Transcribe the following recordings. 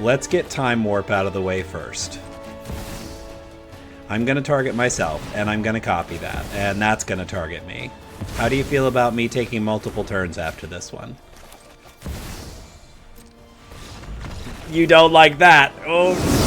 let's get Time Warp out of the way first. I'm going to target myself, and I'm going to copy that, and that's going to target me. How do you feel about me taking multiple turns after this one? You don't like that. Oh.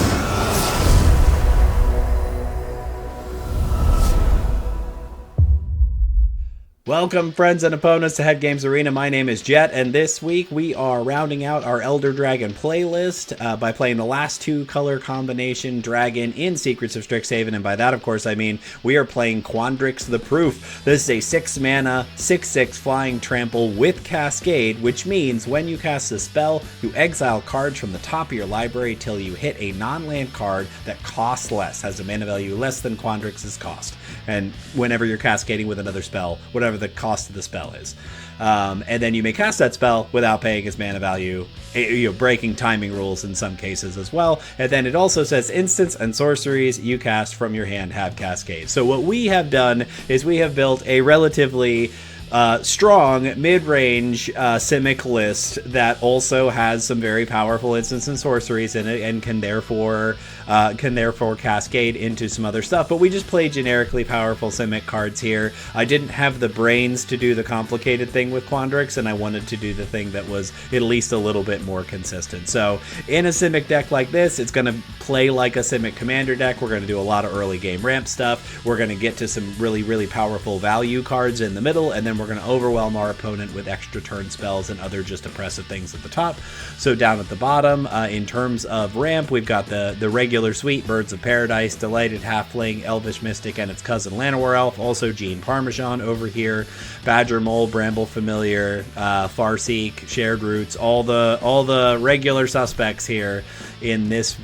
Welcome, friends and opponents, to Head Games Arena. My name is Jet, and this week we are rounding out our Elder Dragon playlist by playing the last two color combination dragon in Secrets of Strixhaven, and by that, of course, I mean we are playing Quandrix the Proof. This is a 6-mana, 6/6 flying trample with Cascade, which means when you cast a spell, you exile cards from the top of your library till you hit a non-land card that costs less, has a mana value less than Quandrix's cost. And whenever you're cascading with another spell, whatever the cost of the spell is. And then you may cast that spell without paying its mana value, breaking timing rules in some cases as well. And then it also says instants and sorceries you cast from your hand have Cascade. So what we have done is we have built a relatively strong mid-range Simic list that also has some very powerful instants and sorceries in it, and can therefore cascade into some other stuff. But we just play generically powerful Simic cards here. I didn't have the brains to do the complicated thing with Quandrix, and I wanted to do the thing that was at least a little bit more consistent. So in a Simic deck like this, it's going to play like a Simic commander deck. We're going to do a lot of early game ramp stuff. We're going to get to some really, really powerful value cards in the middle, and then we're going to overwhelm our opponent with extra turn spells and other just oppressive things at the top. So down at the bottom, in terms of ramp, we've got the regular suite: Birds of Paradise, Delighted Halfling, Elvish Mystic, and its cousin Llanowar Elf. Also Gene Parmesan over here, Badger Mole, Bramble Familiar, Farseek, Shared Roots, all the regular suspects here in this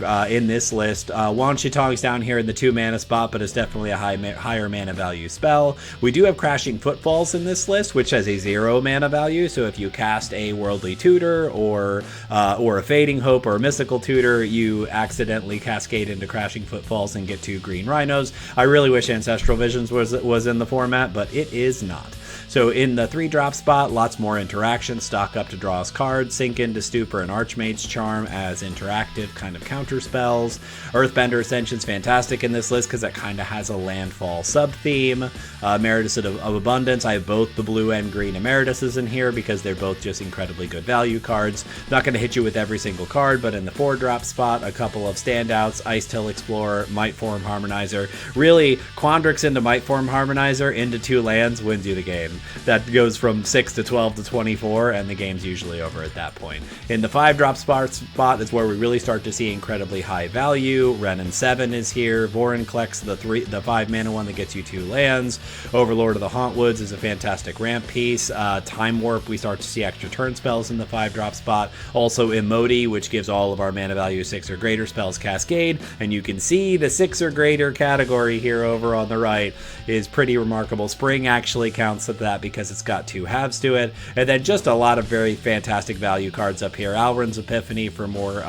list. Wan Chitong's down here in the 2-mana spot, but it's definitely a higher mana value spell. We do have Crashing Footfalls in this list, which has a 0 mana value. So if you cast a Worldly Tutor or a Fading Hope or a Mystical Tutor, you accidentally cascade into Crashing Footfalls and get 2 green rhinos. I really wish Ancestral Visions was in the format, but it is not. So in the 3-drop spot, lots more interaction. Stock up to draw us cards. Sink into Stupor and Archmage's Charm as interactive kind of counter spells. Earthbender Ascension's fantastic in this list because it kind of has a landfall sub-theme. Emeritus of Abundance. I have both the blue and green Emerituses in here because they're both just incredibly good value cards. Not going to hit you with every single card, but in the 4-drop spot, a couple of standouts. Ice-Till Explorer, Mightform Harmonizer. Really, Quandrix into Mightform Harmonizer into 2 lands wins you the game. That goes from 6 to 12 to 24, and the game's usually over at that point. In the 5-drop spot is where we really start to see incredibly high value. Renin 7 is here. Vorinclex, the 5-mana one that gets you 2 lands. Overlord of the Hauntwoods is a fantastic ramp piece. Time Warp, we start to see extra turn spells in the 5-drop spot. Also Emoti, which gives all of our mana value 6 or greater spells Cascade, and you can see the 6 or greater category here over on the right is pretty remarkable. Spring actually counts at that because it's got 2 halves to it, and then just a lot of very fantastic value cards up here. Alrund's Epiphany for more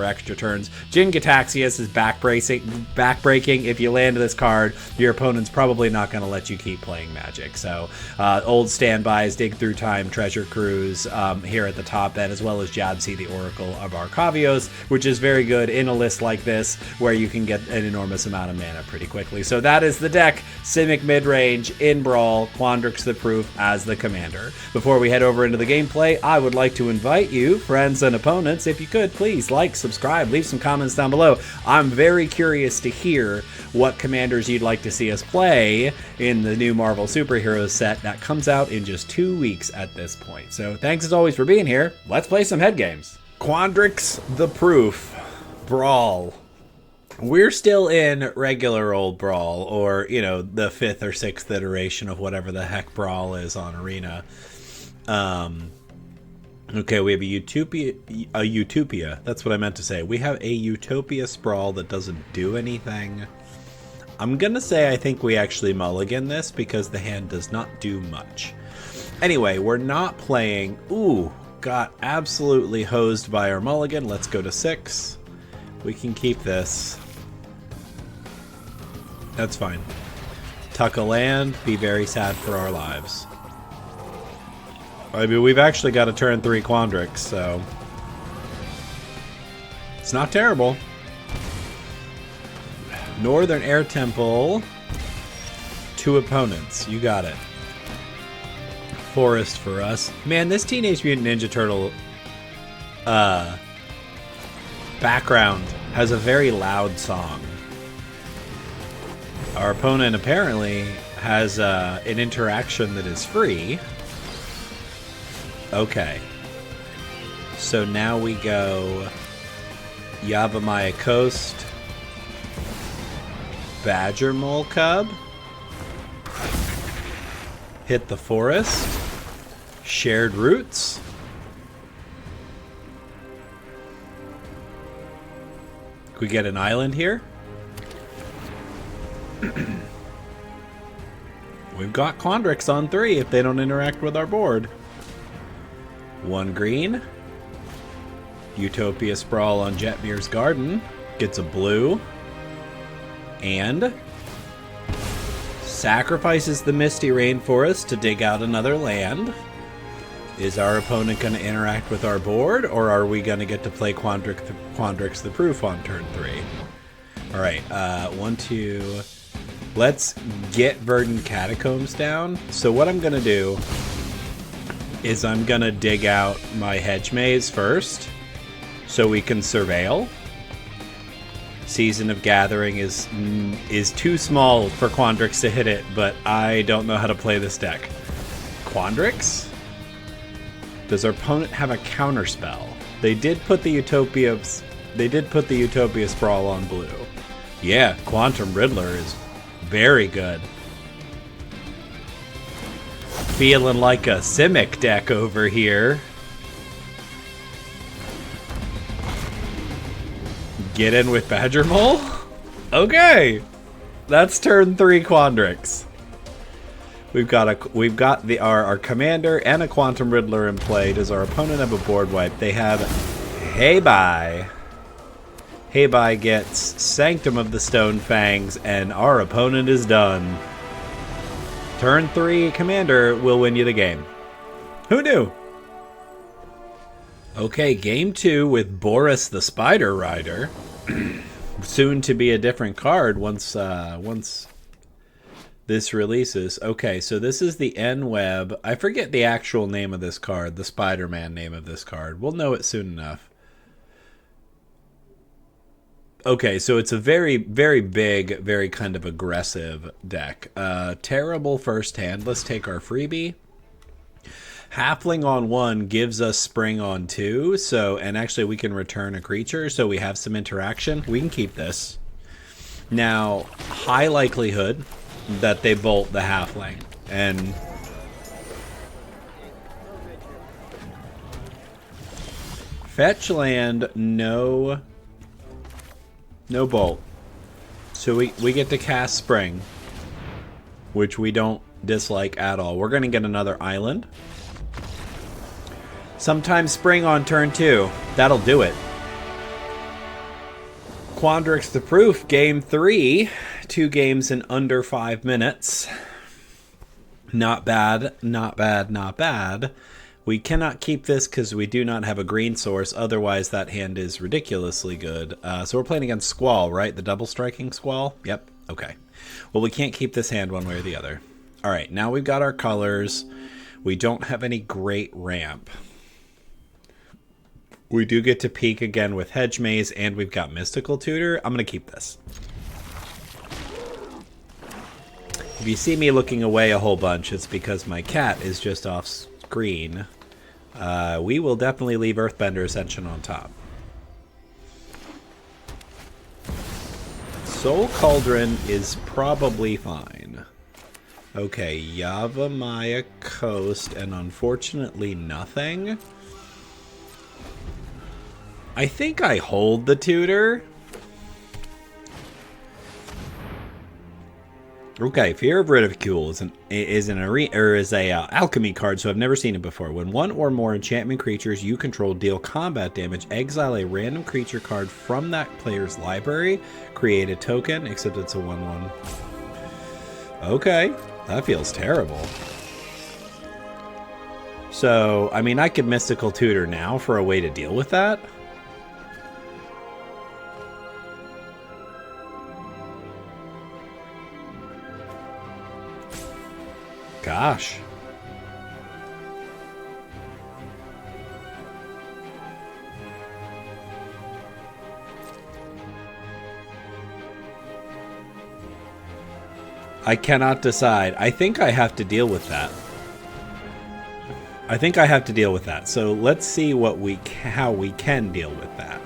extra turns. Jin Gitaxias is backbreaking. If you land this card, your opponent's probably not going to let you keep playing Magic. So old standbys, Dig Through Time, Treasure Cruise here at the top end, as well as Jadsi, the Oracle of Arcavios, which is very good in a list like this where you can get an enormous amount of mana pretty quickly. So that is the deck. Simic midrange in Brawl, Quandrix the Proof as the commander. Before we head over into the gameplay, I would like to invite you, friends and opponents, if you could, please like, subscribe, leave some comments down below. I'm very curious to hear what commanders you'd like to see us play in the new Marvel Superheroes set that comes out in just 2 weeks at this point. So thanks as always for being here. Let's play some head games. Quandrix the Proof, Brawl. We're still in regular old Brawl, or, the 5th or 6th iteration of whatever the heck Brawl is on Arena. Okay, we have a Utopia. That's what I meant to say. We have a Utopia Sprawl that doesn't do anything. I'm gonna say I think we actually mulligan this because the hand does not do much. Anyway, we're not playing... Ooh, got absolutely hosed by our mulligan. Let's go to 6. We can keep this. That's fine. Tuck a land, be very sad for our lives. I mean, we've actually got a turn 3 Quandrix, so... It's not terrible. Northern Air Temple. 2 opponents. You got it. Forest for us. Man, this Teenage Mutant Ninja Turtle background has a very loud song. Our opponent apparently has an interaction that is free. Okay. So now we go Yavimaya Coast, Badger Mole Cub, hit the forest, shared roots, can we get an island here? We've got Quandrix on 3 if they don't interact with our board. 1 green. Utopia Sprawl on Jetmir's Garden. Gets a blue. And sacrifices the Misty Rainforest to dig out another land. Is our opponent going to interact with our board, or are we going to get to play Quandrix the Proof on turn 3? Alright, 1, 2... Let's get Verdant Catacombs down. So what I'm going to do is I'm going to dig out my Hedge Maze first so we can surveil. Season of Gathering is too small for Quandrix to hit it, but I don't know how to play this deck. Quandrix? Does our opponent have a counterspell? They did put the Utopia Sprawl on blue. Yeah, Quantum Riddler is very good. Feeling like a Simic deck over here. Get in with Badger Mole? Okay. That's turn 3 Quandrix. We've got our commander and a Quantum Riddler in play. Does our opponent have a board wipe? They have Hey Bye. Hey Bye gets Sanctum of the Stone Fangs, and our opponent is done. Turn 3 commander will win you the game. Who knew? Okay, game 2 with Boris the Spider Rider. Soon to be a different card once this releases. Okay, so this is the N-Web. I forget the actual name of this card, the Spider-Man name of this card. We'll know it soon enough. Okay, so it's a very, very big, very kind of aggressive deck. Terrible first hand. Let's take our freebie. Halfling on 1 gives us Spring on 2, so, and actually we can return a creature, so we have some interaction. We can keep this. Now, high likelihood that they bolt the Halfling, and fetch land, no bolt. So we get to cast Spring, which we don't dislike at all. We're going to get another island. Sometimes Spring on turn 2. That'll do it. Quandrix the Proof, game 3. 2 games in under 5 minutes. Not bad, not bad, not bad. We cannot keep this because we do not have a green source. Otherwise, that hand is ridiculously good. So we're playing against Squall, right? The double striking Squall? Yep. Okay. Well, we can't keep this hand one way or the other. All right. Now we've got our colors. We don't have any great ramp. We do get to peek again with Hedge Maze, and we've got Mystical Tutor. I'm going to keep this. If you see me looking away a whole bunch, it's because my cat is just off screen. We will definitely leave Earthbender Ascension on top. Soul Cauldron is probably fine. Okay, Yavimaya Coast, and unfortunately nothing. I think I hold the tutor. Okay, Fear of Ridicule is a alchemy card, so I've never seen it before. When 1 or more enchantment creatures you control deal combat damage, exile a random creature card from that player's library. Create a token, except it's a 1/1. Okay, that feels terrible. So, I mean, I could Mystical Tutor now for a way to deal with that. Gosh. I cannot decide. I think I have to deal with that. I think I have to deal with that. So let's see what how we can deal with that.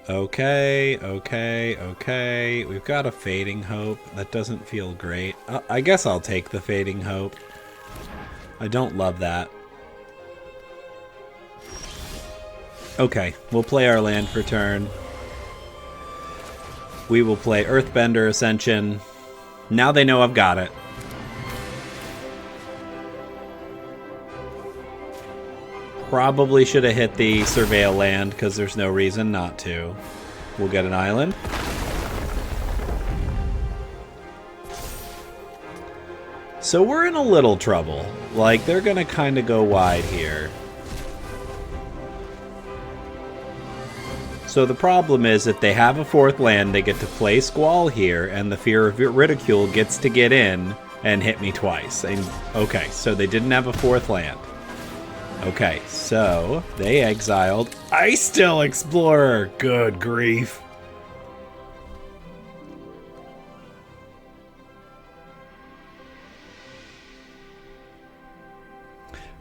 Okay, okay, okay. We've got a Fading Hope. That doesn't feel great. I guess I'll take the Fading Hope. I don't love that. Okay, we'll play our land for turn. We will play Earthbender Ascension. Now they know I've got it. Probably should have hit the Surveil land because there's no reason not to. We'll get an island. So we're in a little trouble. Like, they're going to kind of go wide here. So the problem is if they have a fourth land, they get to play Squall here, and the Fear of Ridicule gets to get in and hit me twice. And, okay, so they didn't have a fourth land. Okay, so they exiled Ice-Still Explorer. Good grief.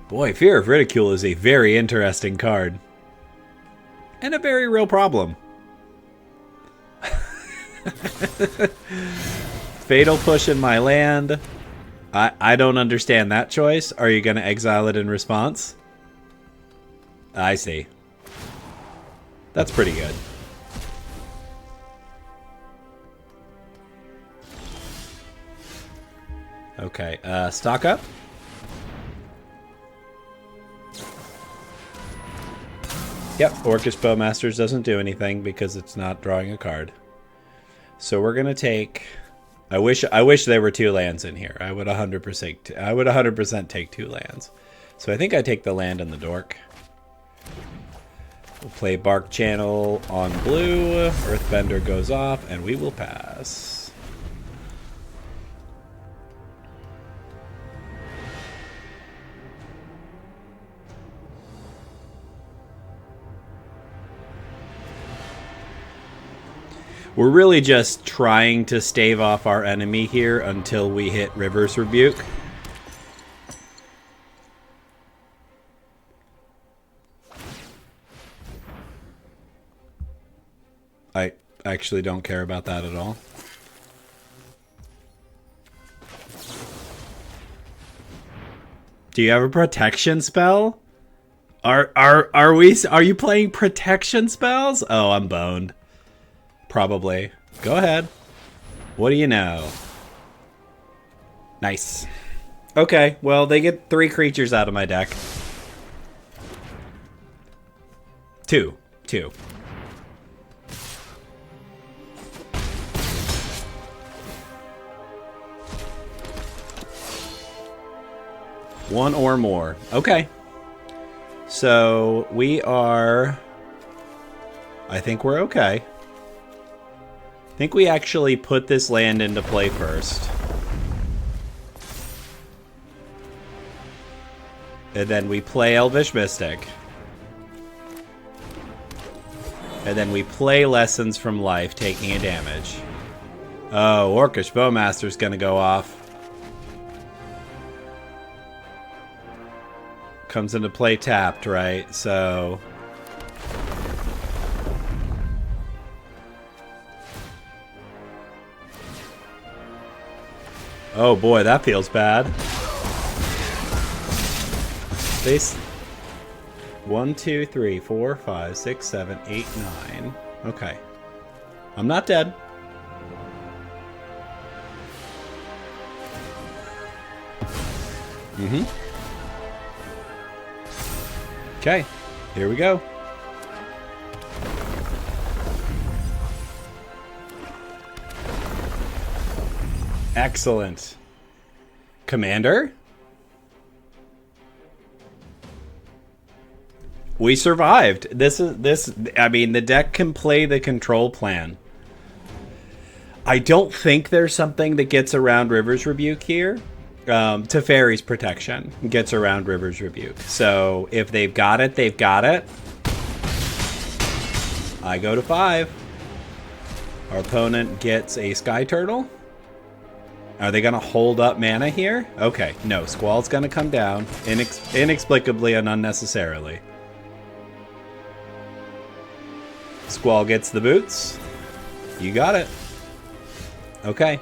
Boy, Fear of Ridicule is a very interesting card. And a very real problem. Fatal Push in my land. I don't understand that choice. Are you going to exile it in response? I see. That's pretty good. Okay, stock up. Yep, Orcish Bowmasters doesn't do anything because it's not drawing a card. So we're gonna take. I wish there were 2 lands in here. I would 100% take 2 lands. So I think I take the land and the dork. We'll play Bark Channel on blue. Earthbender goes off, and we will pass. We're really just trying to stave off our enemy here until we hit River's Rebuke. I actually don't care about that at all. Do you have a protection spell? Are you playing protection spells? Oh, I'm boned. Probably. Go ahead. What do you know? Nice. Okay, well, they get 3 creatures out of my deck. 2. 2. One or more. Okay. So we are... I think we're okay. I think we actually put this land into play first. And then we play Elvish Mystic. And then we play Lessons from Life, taking a damage. Oh, Orcish Bowmaster's gonna go off. Comes into play tapped, right? So... oh boy, that feels bad. Base 1, 2, 3, 4, 5, 6, 7, 8, 9. Okay. I'm not dead. Mm-hmm. Okay, here we go. Excellent. Commander? We survived. I mean, the deck can play the control plan. I don't think there's something that gets around River's Rebuke here. Teferi's Protection gets around River's Rebuke. So if they've got it, they've got it. I go to 5. Our opponent gets a Sky Turtle. Are they going to hold up mana here? Okay, no. Squall's going to come down inexplicably and unnecessarily. Squall gets the boots. You got it. Okay,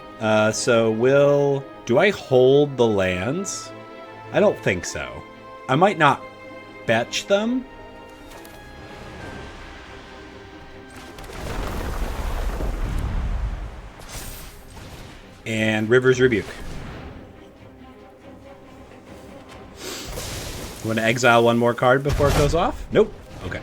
so do I hold the lands? I don't think so. I might not fetch them. And River's Rebuke. You want to exile one more card before it goes off? Nope. Okay.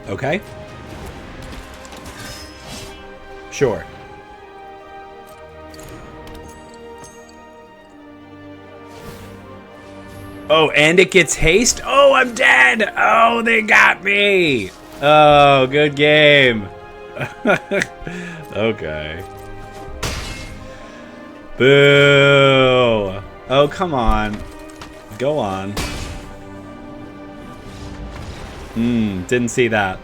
Okay. Sure. Oh, and it gets haste? Oh, I'm dead! Oh, they got me! Oh, good game. Okay. Boo! Oh, come on. Go on. Didn't see that.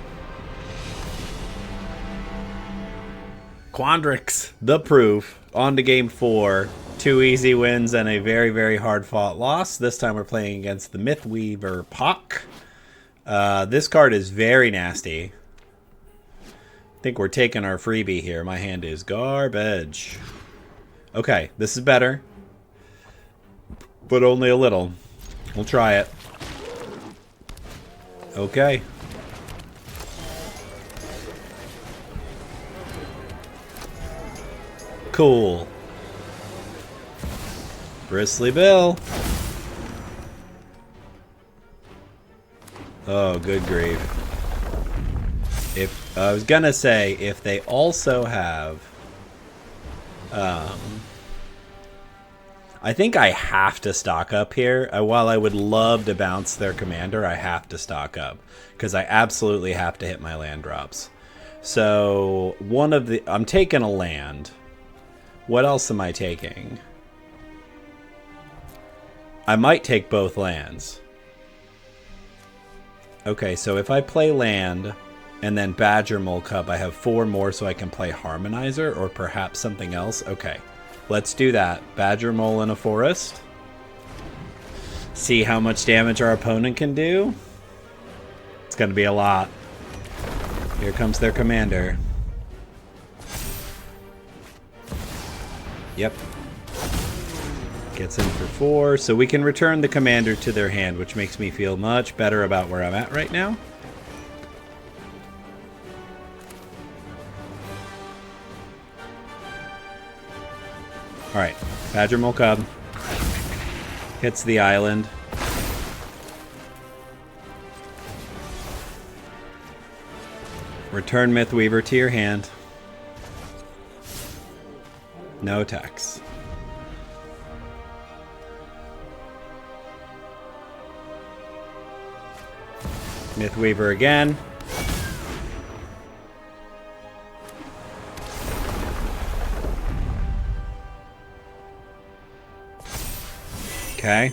Quandrix, the proof. On to game 4. 2 easy wins and a very, very hard-fought loss. This time we're playing against the Mythweaver Pock. This card is very nasty. I think we're taking our freebie here. My hand is garbage. Okay, this is better. But only a little. We'll try it. Okay. Cool. Bristly Bill. Oh, good grief. If I was gonna say, if they also have I think I have to stock up here. While I would love to bounce their commander, I have to stock up because I absolutely have to hit my land drops. So I'm taking a land. What else am I taking? I might take both lands. Okay, so if I play land and then Badger Mole Cub, I have 4 more so I can play Harmonizer or perhaps something else. Okay, let's do that. Badger Mole in a forest. See how much damage our opponent can do. It's going to be a lot. Here comes their commander. Yep. Gets in for 4, so we can return the commander to their hand, which makes me feel much better about where I'm at right now. Alright, Badger Mole Cub hits the island. Return Mythweaver to your hand. No attacks. Mythweaver again. Okay.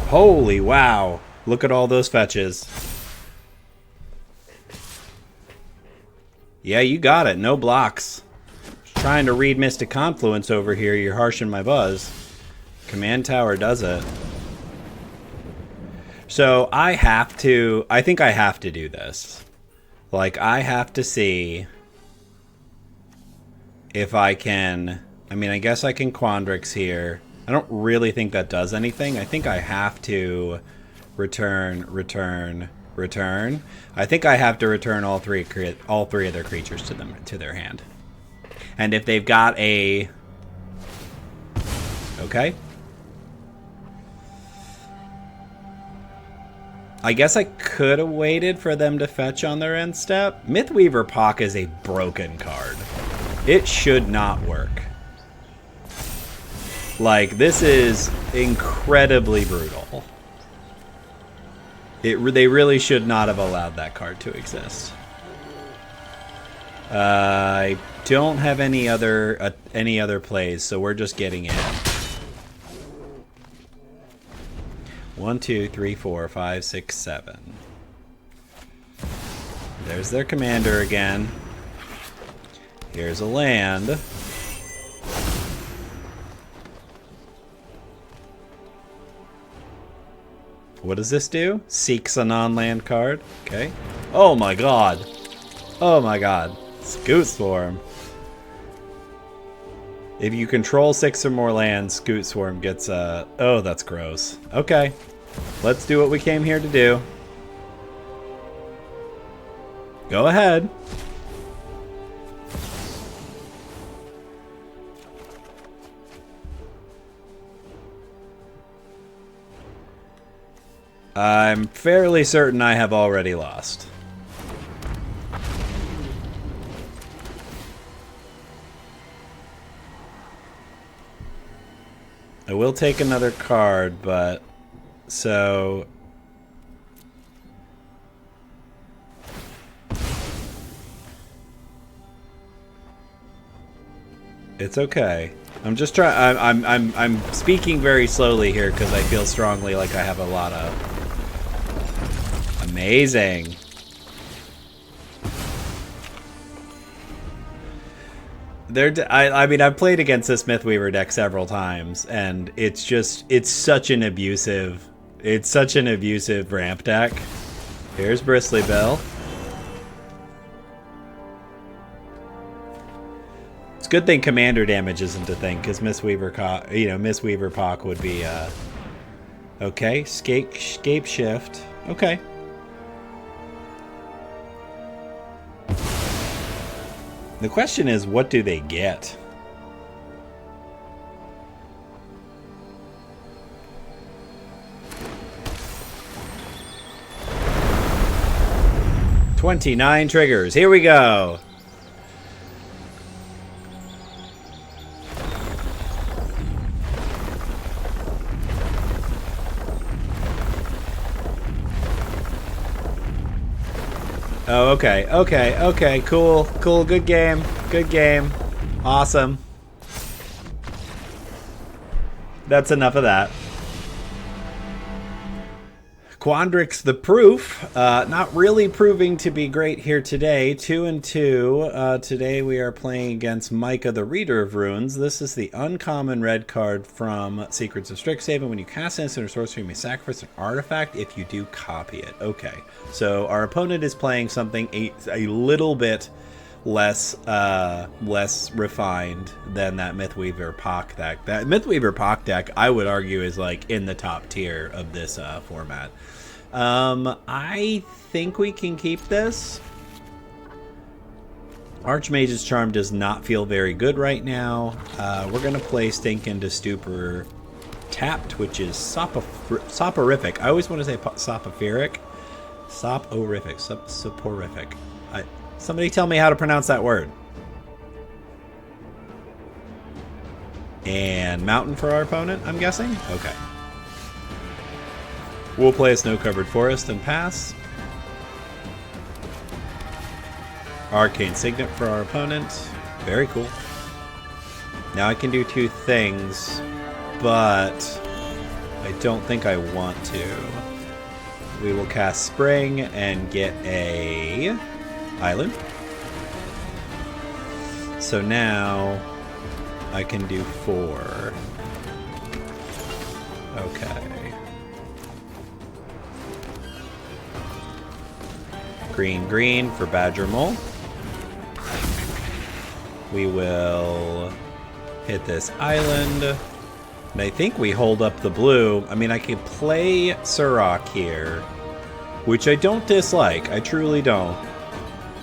Holy wow. Look at all those fetches. Yeah, you got it. No blocks. Trying to read Mystic Confluence over here. You're harshing my buzz. Command Tower does it. So I think I have to do this. Like, I have to see if I can, I mean, I guess I can Quandrix here. I don't really think that does anything. I think I have to return. I think I have to return all three of their creatures to their hand. And if they've got a... Okay. I guess I could have waited for them to fetch on their end step. Mythweaver Pock is a broken card. It should not work. Like, this is incredibly brutal. They really should not have allowed that card to exist. I don't have any other plays, so we're just getting in. 1, 2, 3, 4, 5, 6, 7. There's their commander again. Here's a land. What does this do? Seeks a non-land card. Okay. Oh my god. Oh my god. Scoot Swarm. If you control 6 or more lands, Scoot Swarm gets a... Oh, that's gross. Okay. Let's do what we came here to do. Go ahead. I'm fairly certain I have already lost. I will take another card, but... So... It's okay. I'm just trying... I'm speaking very slowly here because I feel strongly like I have a lot of... Amazing. I mean, I've played against this Mythweaver deck several times, and it's such an abusive ramp deck. Here's Bristly Bill. It's a good thing commander damage isn't a thing, because Mistweaver Pock would be okay. Scape Shift. Okay. The question is, what do they get? "29 triggers. Here we go. Oh, okay, okay, okay, cool, cool, good game, awesome. That's enough of that. Quandrix the Proof, not really proving to be great here today. 2-2. Today we are playing against Micah the Reader of Runes. This is the uncommon red card from Secrets of Strixhaven. When you cast an instant or sorcery, you may sacrifice an artifact. If you do, copy it. Okay, so our opponent is playing something a little bit less refined than that Mythweaver Pock deck. That Mythweaver Pock deck, I would argue, is like in the top tier of this format. I think we can keep this. Archmage's Charm does not feel very good right now. We're going to play Stink into Stupor tapped, which is soporific. I always want to say soporific. Soporific. Somebody tell me how to pronounce that word. And Mountain for our opponent, I'm guessing? Okay. We'll play a Snow-Covered Forest and pass. Arcane Signet for our opponent. Very cool. Now I can do two things, but I don't think I want to. We will cast Spring and get a island. So now I can do 4. Okay. Green for Badger Mole. We will hit this island. And I think we hold up the blue. I mean, I could play Surrak here, which I don't dislike. I truly don't.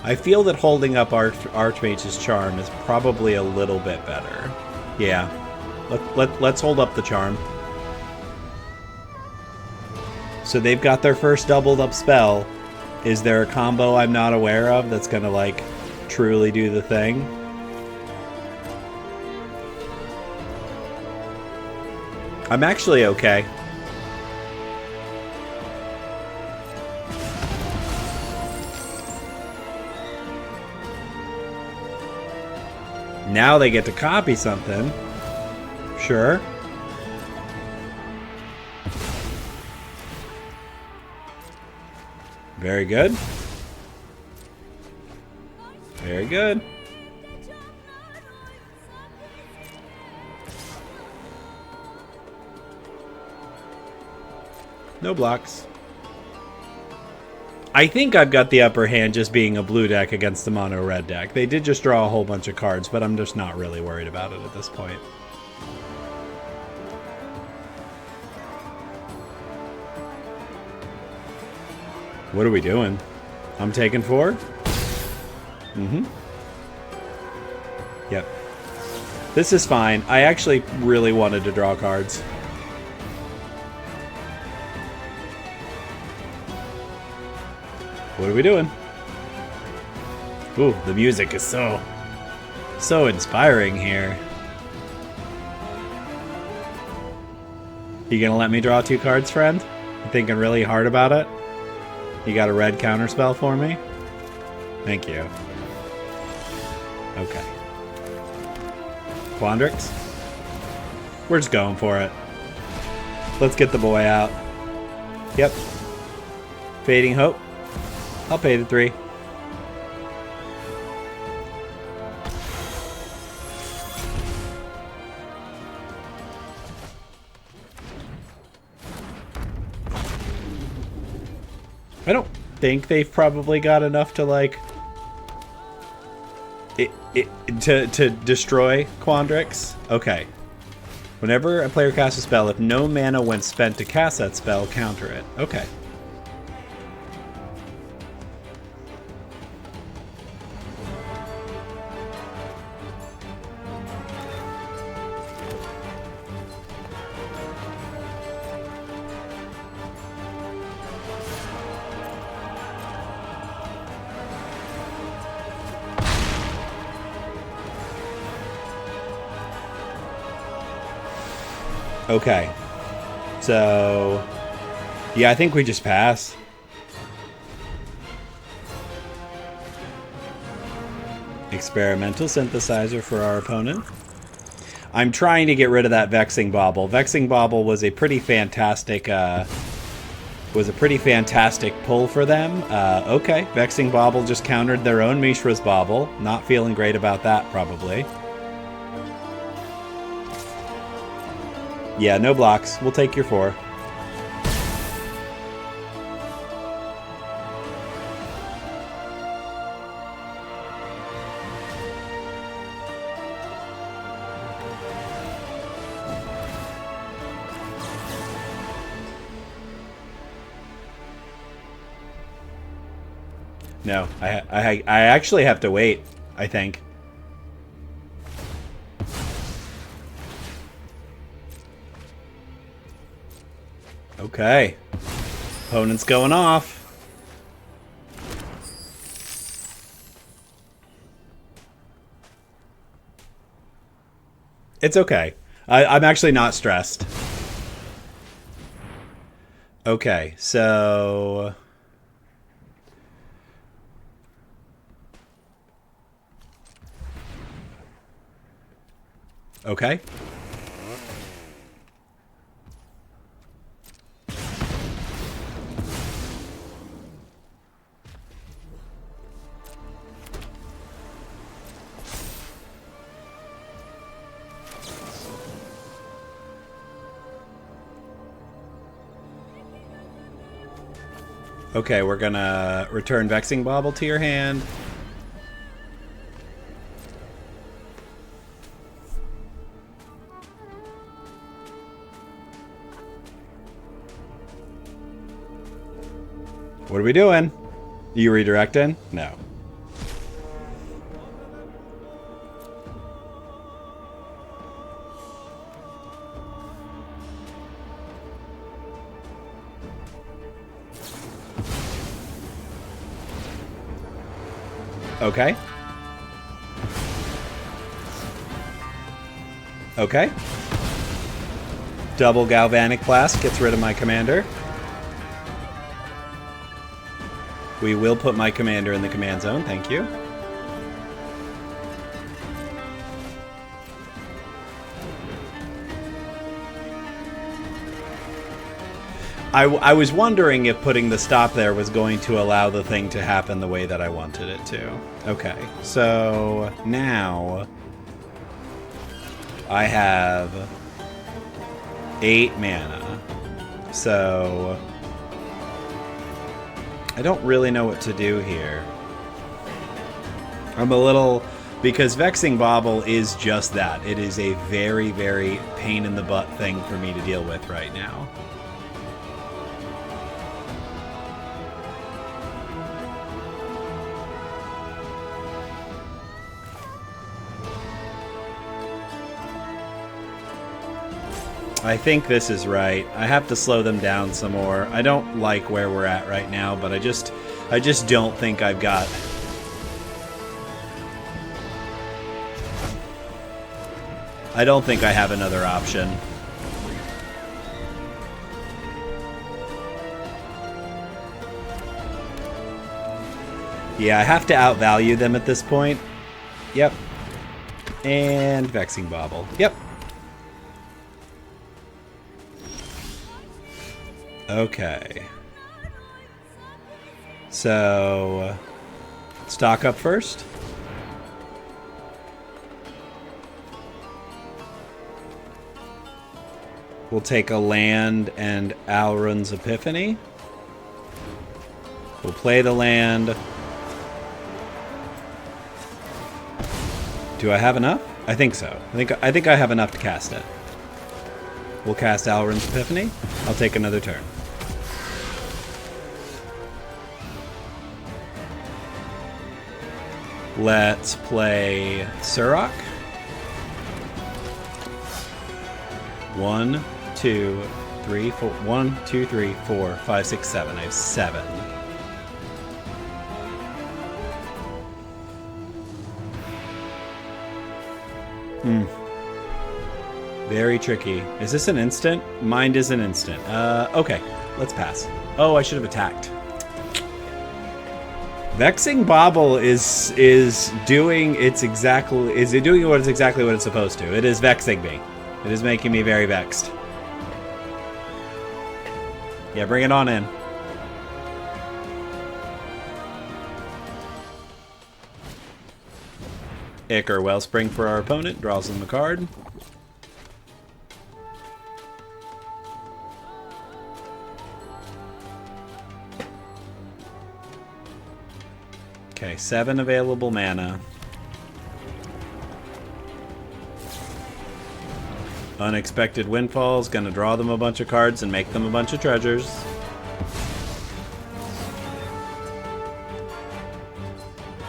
I feel that holding up Archmage's Charm is probably a little bit better. Yeah. Let's hold up the Charm. So they've got their first doubled up spell. Is there a combo I'm not aware of that's gonna, like, truly do the thing? I'm actually okay. Now they get to copy something. Sure. Very good. Very good. No blocks. I think I've got the upper hand just being a blue deck against the mono red deck. They did just draw a whole bunch of cards, but I'm just not really worried about it at this point. What are we doing? I'm taking 4? Mm-hmm. Yep. This is fine. I actually really wanted to draw cards. What are we doing? Ooh, the music is so inspiring here. You gonna let me draw 2 cards, friend? You thinking really hard about it? You got a red counterspell for me? Thank you. Okay. Quandrix? We're just going for it. Let's get the boy out. Yep. Fading Hope. I'll pay the 3. I don't think they've probably got enough to, like, to destroy Quandrix. Okay. Whenever a player casts a spell, if no mana when spent to cast that spell, counter it. Okay. Okay, so yeah, I think we just pass. Experimental synthesizer for our opponent. I'm trying to get rid of that Vexing Bauble. Vexing Bauble was a pretty fantastic pull for them. Okay, Vexing Bauble just countered their own Mishra's Bauble. Not feeling great about that, probably. Yeah, no blocks. We'll take your 4. No, I actually have to wait, I think. Okay. Opponent's going off. It's okay. I'm actually not stressed. Okay, so... Okay. Okay, we're gonna return Vexing Bauble to your hand. What are we doing? You redirecting? No. Okay. Okay. Double Galvanic Blast gets rid of my commander. We will put my commander in the command zone, thank you. I was wondering if putting the stop there was going to allow the thing to happen the way that I wanted it to. Okay, so now I have 8 mana. So I don't really know what to do here. I'm a little... Because Vexing Bauble is just that. It is a very, very pain-in-the-butt thing for me to deal with right now. I think this is right. I have to slow them down some more. I don't like where we're at right now, but I just don't think I've got... I don't think I have another option. Yeah, I have to outvalue them at this point. Yep. And Vexing Bauble. Yep. Okay. So, stock up first. We'll take a land and Alrund's Epiphany. We'll play the land. Do I have enough? I think so. I think I have enough to cast it. We'll cast Alrund's Epiphany. I'll take another turn. Let's play Surrak. 1, 2, 3, 4. 1, 2, 3, 4, 5, 6, 7. I have 7. Very tricky. Is this an instant? Mind is an instant. Okay. Let's pass. Oh, I should have attacked. Vexing Bauble is doing exactly what it's supposed to. It is vexing me. It is making me very vexed. Yeah, bring it on in. Ichor Wellspring for our opponent. Draws them a card. Okay, 7 available mana. Unexpected Windfalls, gonna draw them a bunch of cards and make them a bunch of treasures.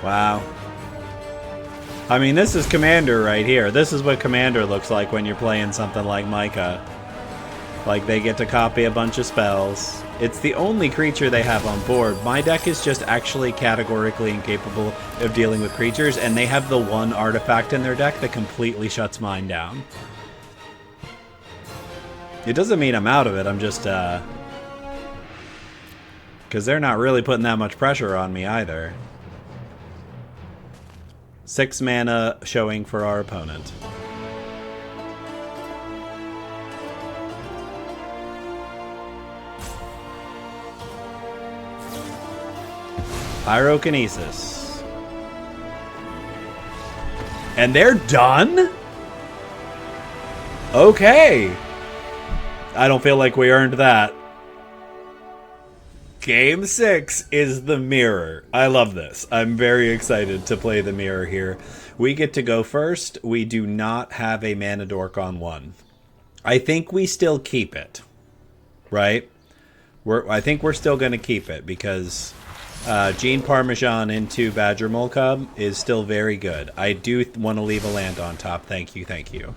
Wow. I mean, this is Commander right here. This is what Commander looks like when you're playing something like Micah. Like, they get to copy a bunch of spells. It's the only creature they have on board. My deck is just actually categorically incapable of dealing with creatures, and they have the one artifact in their deck that completely shuts mine down. It doesn't mean I'm out of it, I'm just, because they're not really putting that much pressure on me either. 6 mana showing for our opponent. Pyrokinesis. And they're done? Okay. I don't feel like we earned that. Game 6 is the mirror. I love this. I'm very excited to play the mirror here. We get to go first. We do not have a mana dork on 1. I think we still keep it. Right? I think we're still going to keep it because Gene Parmesan into Badger Molcub is still very good. I do want to leave a land on top. Thank you, thank you.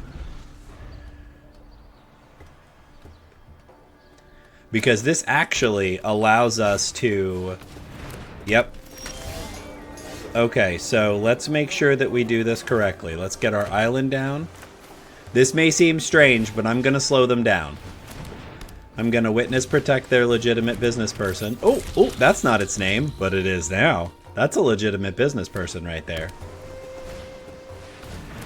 Because this actually allows us to... Yep. Okay, so let's make sure that we do this correctly. Let's get our island down. This may seem strange, but I'm going to slow them down. I'm going to witness protect their legitimate business person. Oh, that's not its name, but it is now. That's a legitimate business person right there.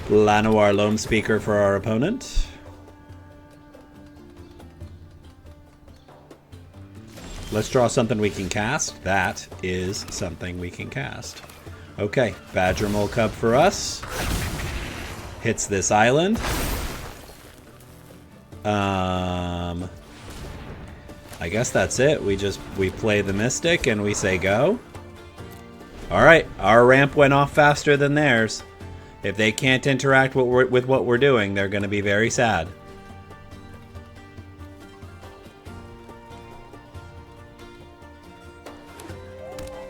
Lanoir Loam Speaker for our opponent. Let's draw something we can cast. That is something we can cast. Okay, Badger Mole Cub for us. Hits this island. I guess that's it. We play the Mystic and we say go. Alright, our ramp went off faster than theirs. If they can't interact with what we're doing, they're going to be very sad.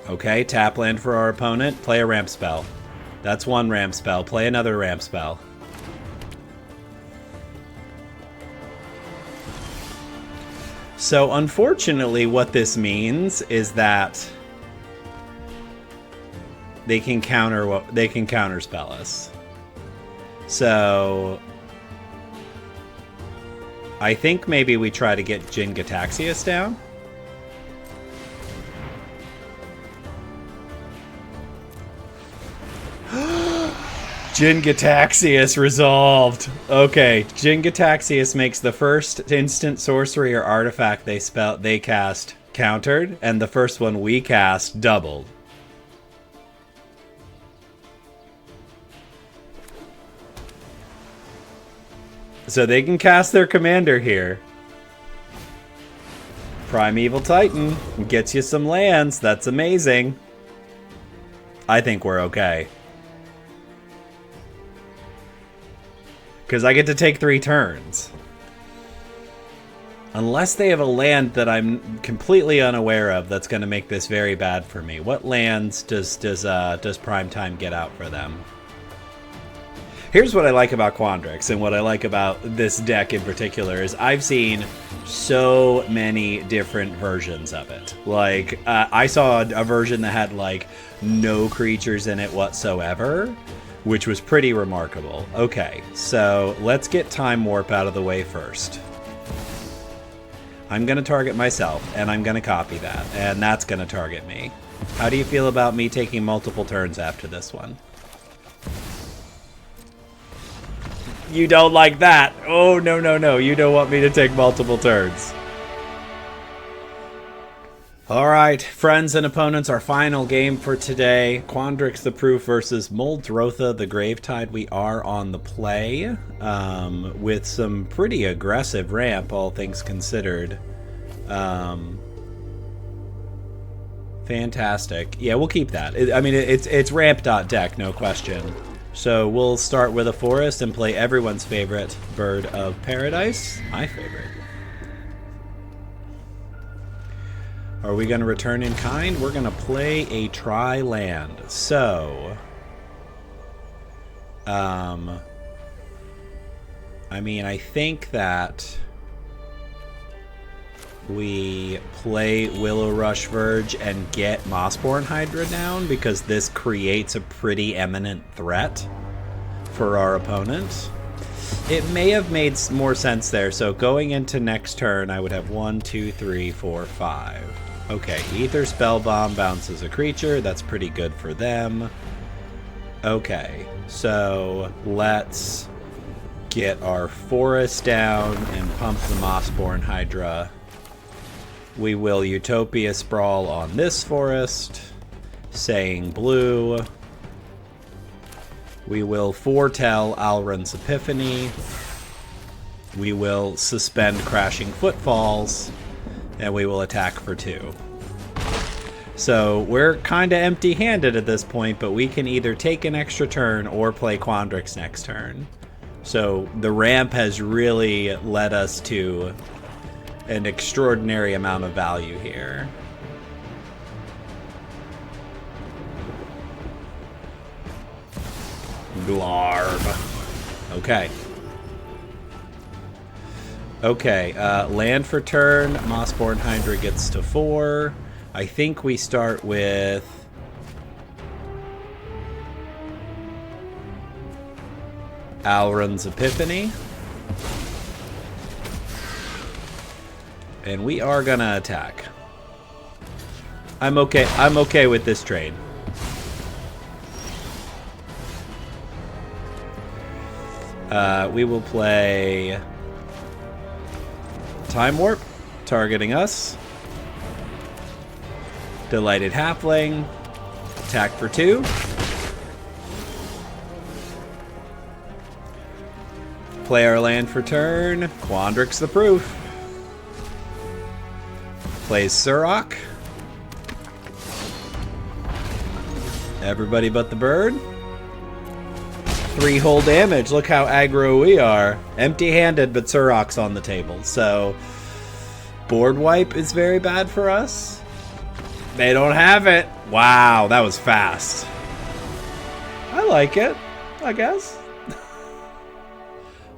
Okay, tap land for our opponent. Play a ramp spell. That's one ramp spell. Play another ramp spell. So unfortunately, what this means is that they can counterspell us. So I think maybe we try to get Jin Gataxias down. Jin Gataxias resolved. Okay, Jin Gataxias makes the first instant sorcery or artifact they cast countered, and the first one we cast doubled. So they can cast their commander here. Primeval Titan gets you some lands. That's amazing. I think we're okay. Because I get to take 3 turns. Unless they have a land that I'm completely unaware of that's going to make this very bad for me. What lands does Primetime get out for them? Here's what I like about Quandrix, and what I like about this deck in particular is I've seen so many different versions of it. Like, I saw a version that had, like, no creatures in it whatsoever, which was pretty remarkable. Okay, so let's get Time Warp out of the way first. I'm going to target myself, and I'm going to copy that, and that's going to target me. How do you feel about me taking multiple turns after this one? You don't like that. Oh, no, no, no. You don't want me to take multiple turns. All right, friends and opponents, our final game for today. Quandrix the Proof versus Muldrotha the Gravetide. We are on the play with some pretty aggressive ramp, all things considered. Fantastic. Yeah, we'll keep that. I mean, it's ramp.deck, no question. So we'll start with a forest and play everyone's favorite Bird of Paradise. My favorite. Are we going to return in kind? We're going to play a tri-land. So, I mean, I think that we play Willow Rush Verge and get Mossborn Hydra down, because this creates a pretty eminent threat for our opponent. It may have made more sense there. So going into next turn, I would have 1, 2, 3, 4, 5. Okay, Ether Spellbomb bounces a creature. That's pretty good for them. Okay, so let's get our forest down and pump the Mossborn Hydra. We will Utopia Sprawl on this forest, saying blue. We will foretell Alrund's Epiphany. We will suspend Crashing Footfalls, and we will attack for 2. So we're kind of empty-handed at this point, but we can either take an extra turn or play Quandrix next turn. So the ramp has really led us to an extraordinary amount of value here. Glarb. Okay. Okay, land for turn. Mossborn Hydra gets to 4. I think we start with Alrund's Epiphany. And we are gonna attack. I'm okay with this trade. We will play Time Warp, targeting us. Delighted Halfling, attack for 2. Play our land for turn. Quandrix the Proof. Plays Surok. Everybody but the bird. 3 whole damage. Look how aggro we are. Empty-handed, but Surok's on the table. So, board wipe is very bad for us. They don't have it. Wow, that was fast. I like it, I guess.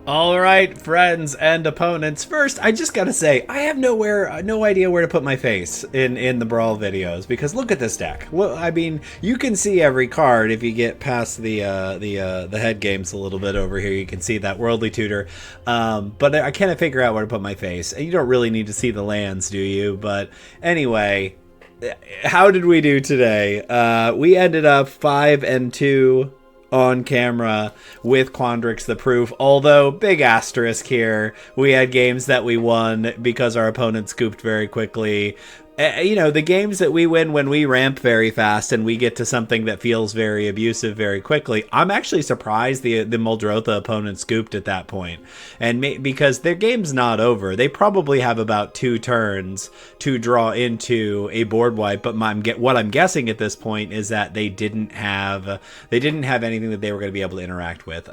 All right, friends and opponents. First, I just gotta say, I have no idea where to put my face in the Brawl videos, because look at this deck. Well, I mean, you can see every card if you get past the head games a little bit over here. You can see that Worldly Tutor, but I can't figure out where to put my face. You don't really need to see the lands, do you? But anyway, how did we do today? We ended up 5-2 on camera with Quandrix the Proof, although big asterisk here. We had games that we won because our opponent scooped very quickly. You know, the games that we win when we ramp very fast and we get to something that feels very abusive very quickly. I'm actually surprised the Muldrotha opponent scooped at that point. And because their game's not over. They probably have about 2 turns to draw into a board wipe, but what I'm guessing at this point is that they didn't have anything that they were going to be able to interact with.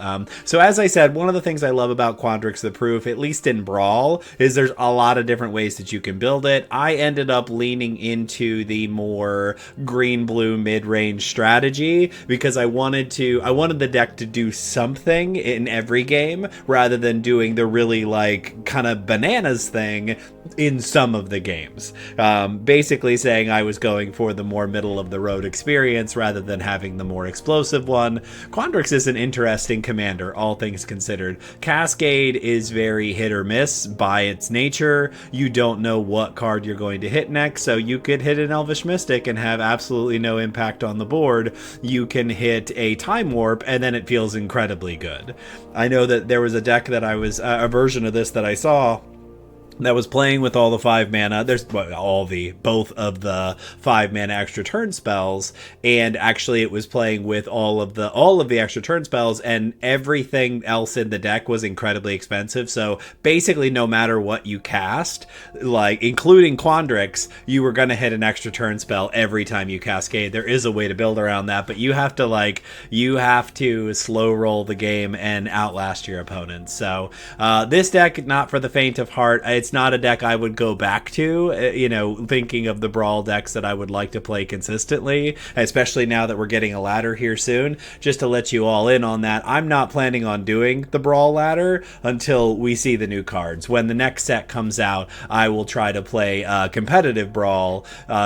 So as I said, one of the things I love about Quandrix the Proof, at least in Brawl, is there's a lot of different ways that you can build it. I ended up leaning into the more green-blue mid-range strategy because I wanted the deck to do something in every game rather than doing the really like kind of bananas thing in some of the games. Basically saying I was going for the more middle-of-the-road experience rather than having the more explosive one. Quandrix is an interesting commander, all things considered. Cascade is very hit or miss by its nature. You don't know what card you're going to hit next, so you could hit an Elvish Mystic and have absolutely no impact on the board. You can hit a Time Warp, and then it feels incredibly good. I know that there was a deck that a version of this that I saw that was playing with all the 5 mana. There's both of the 5 mana extra turn spells, and actually it was playing with all of the extra turn spells, and everything else in the deck was incredibly expensive. So basically, no matter what you cast, like including Quandrix, you were gonna hit an extra turn spell every time you Cascade. There is a way to build around that, but you have to slow roll the game and outlast your opponents. So this deck, not for the faint of heart. It's not a deck I would go back to, thinking of the Brawl decks that I would like to play consistently, especially now that we're getting a ladder here soon. Just to let you all in on that, I'm not planning on doing the Brawl ladder until we see the new cards. When the next set comes out, I will try to play competitive Brawl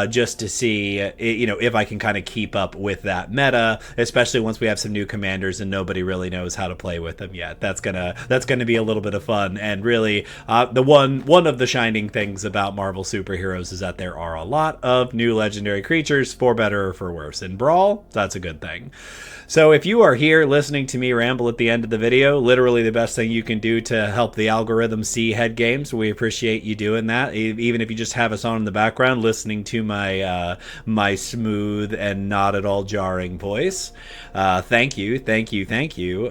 just to see, if I can kind of keep up with that meta, especially once we have some new commanders and nobody really knows how to play with them yet. That's gonna be a little bit of fun, and really the one of the shining things about Marvel superheroes is that there are a lot of new legendary creatures, for better or for worse. In Brawl, that's a good thing. So if you are here listening to me ramble at the end of the video, literally the best thing you can do to help the algorithm see head games, we appreciate you doing that. Even if you just have us on in the background listening to my smooth and not at all jarring voice. Thank you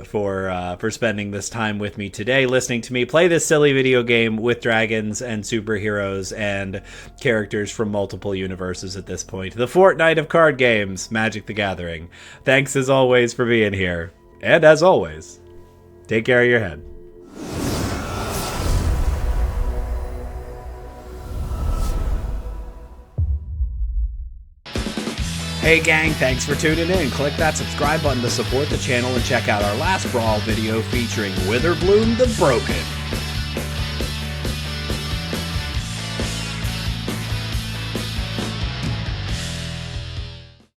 for spending this time with me today, listening to me play this silly video game with dragons and superheroes and characters from multiple universes at this point. The Fortnite of card games, Magic the Gathering. Thanks as always for being here. And as always, take care of your head. Hey gang, thanks for tuning in. Click that subscribe button to support the channel and check out our last Brawl video featuring Witherbloom the Broken.